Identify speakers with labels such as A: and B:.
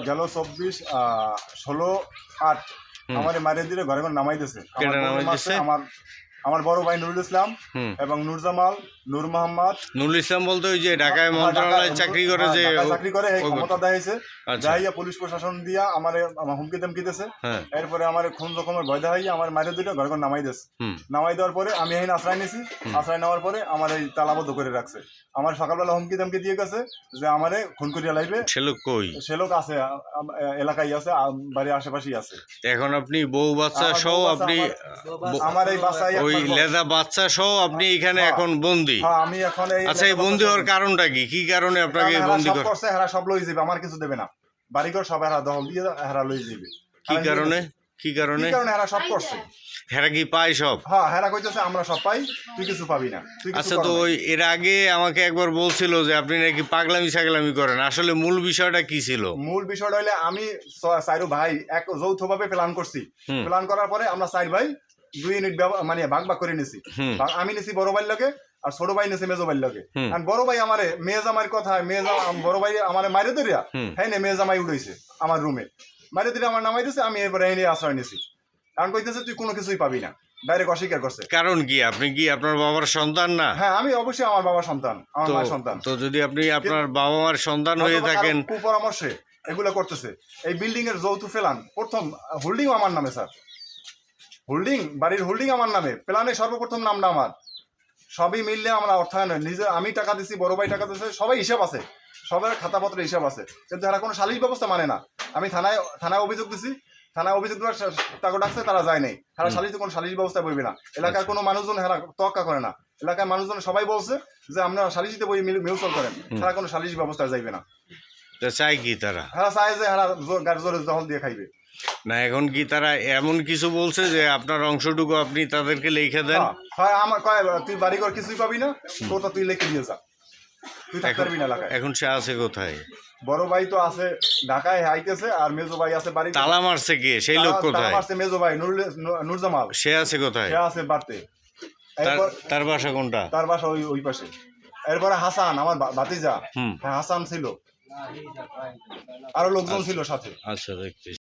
A: গেল 16 আমার মারিয়ে দিলে ঘরে ঘরে নামাই দিয়েছে। আমার বড় ভাই নুরুল ইসলাম এবং নূর জামাল, নূর মোহাম্মদ।
B: নুরুল ইসলাম বলতে ওই যে ঢাকায় মন্ত্রণালয়ে চাকরি করে, যে
A: চাকরি করে এই ক্ষমতা দেখাইছে। যাইয়া পুলিশ প্রশাসন দিয়া আমার হুমকি ধমকি দিয়েছে। এরপরে আমার খুন রকমের ভয় দেখাইয়া আমার মারিয়ে দিলে ঘরে ঘরে নামাই দিয়েছে। নামাই দেওয়ার পরে আমি এখানে আশ্রয় নিয়েছি। আশ্রয় নেওয়ার পরে আমার এই তালাবদ্ধ করে রাখছে। আমার সকালবেলা হুমকি ধমকি দিয়ে গেছে যে আমারে খুন করিয়া লাইবে।
B: সে লোক
A: আছে এলাকায় আছে, বাড়ির আশেপাশেই আছে।
B: এখন আপনি বউ বাচ্চা সহ আপনি
A: আমার এই বাচ্চা
B: ওই লেদা বাচ্চা সহ আপনি এখানে এখন বন্দি।
A: আমি এখন
B: আচ্ছা, এই বন্দি হওয়ার কারণটা কি? কি কারণে আপনাকে বন্দি করছে?
A: হেরা সব লই যাবে, আমার কিছু দেবে না। বাড়িঘর সব হেরা দখল দিয়ে হেরা লই যাবে।
B: কি কারণে? কি কারণে
A: হেরা সব করছে?
B: হেরা কি পায় সব?
A: হ্যাঁ, হেরা কইতেছে আমরা সব পাই, তুই কিছু পাবি না।
B: আচ্ছা, তো ওই এর আগে আমাকে একবার বলছিল যে আপনি নাকি পাগলামি ছাগলামি করেন। আসলে মূল বিষয়টা কি ছিল?
A: মূল বিষয়টা হইলে আমি চাইরো ভাই এক যৌথভাবে প্ল্যান করছি। প্ল্যান করার পরে আমরা 4 ভাই 2 ইউনিট মানে ভাগ ভাগ করে নিছি। আমি নিছি বড় ভাইয়ের লগে, আর ছোট ভাই নিছে মেজো ভাইয়ের লগে। আর বড় ভাই আমারে মেয়ে জামাইয়ের কথা, বড় ভাই আমারে মাইরে ধরিয়া হ্যাঁ মেয়ে জামাই উড়াইছে আমার রুমে। মাইরে ধরে আমার নামাই দিছে। আমি এরপরে এনে আশ্রয় নিছি। কারণ কইতেছে তুই কোনো কিছুই পাবি না। ডাইরেক্ট অস্বীকার করছে।
B: কারণ কি? আপনি কি আপনার বাবার সন্তান না?
A: হ্যাঁ, আমি অবশ্যই আমার বাবার সন্তান, আমার মায়ের সন্তান।
B: তো যদি আপনি আপনার বাবা মার সন্তান হয়ে থাকেন,
A: কুপরামর্শে এগুলো করতেছে। এই বিল্ডিং এর যৌথ প্ল্যান, প্রথম হোল্ডিং আমার নামে স্যার। হোল্ডিং, বাড়ির হোল্ডিং আমার নামে, প্ল্যানে সর্বপ্রথম নামটা আমার। সবই মিললে আমরা অর্থায়ন, নিজে আমি টাকা দিছি, বড় ভাই টাকা দিচ্ছে, সবাই হিসাব আছে, সবার খাতাপত্রে হিসাব আছে। কিন্তু এরা কোনো সালিশ ব্যবস্থা মানে না। আমি থানায় অভিযোগ দিছি। থানায় অভিযোগ দেওয়ার টাকা ডাকছে, তারা যায় নাই। তারা সালিশে কোনো সালিশ ব্যবস্থা বইবে না। এলাকার কোনো মানুষজন হেরা তোয়াক্কা করে না। এলাকার মানুষজন সবাই বলছে যে আপনারা সালিশিতে বই মিউচুয়াল করেন, তারা কোনো সালিশ ব্যবস্থা যাইবে না।
B: চাই কি তারা?
A: হেরা চায় যে হেরা গাড়ি জোরে দখল দিয়ে খাইবে
B: না। এখন কি তারা এমন কিছু বলছে যে আপনার অংশটুকু আপনি তাদেরকে লিখে দেন?
A: হয় আমার কয় তুই বাড়িঘর কিছুই পাবি না, তোটা তুই লিখে দিয়ে যা, তুই থাকতে পারবি না এলাকায়।
B: এখন সে আছে কোথায়?
A: বড় ভাই তো আছে ঢাকায় আইতেছে, আর মেজো ভাই আছে বাড়ি।
B: তালা মারছে কে? সেই লোক কোথায়?
A: মারছে মেজো ভাই নূর জামাল।
B: সে আছে কোথায়?
A: সে আছে বাড়তে।
B: তার বাসা কোনটা?
A: তার বাসা ওই পাশে। এরপরে হাসান আমার ভাতিজা, হাসান ছিল, আরো লোকজন ছিল সাথে।
B: আচ্ছা, দেখছি।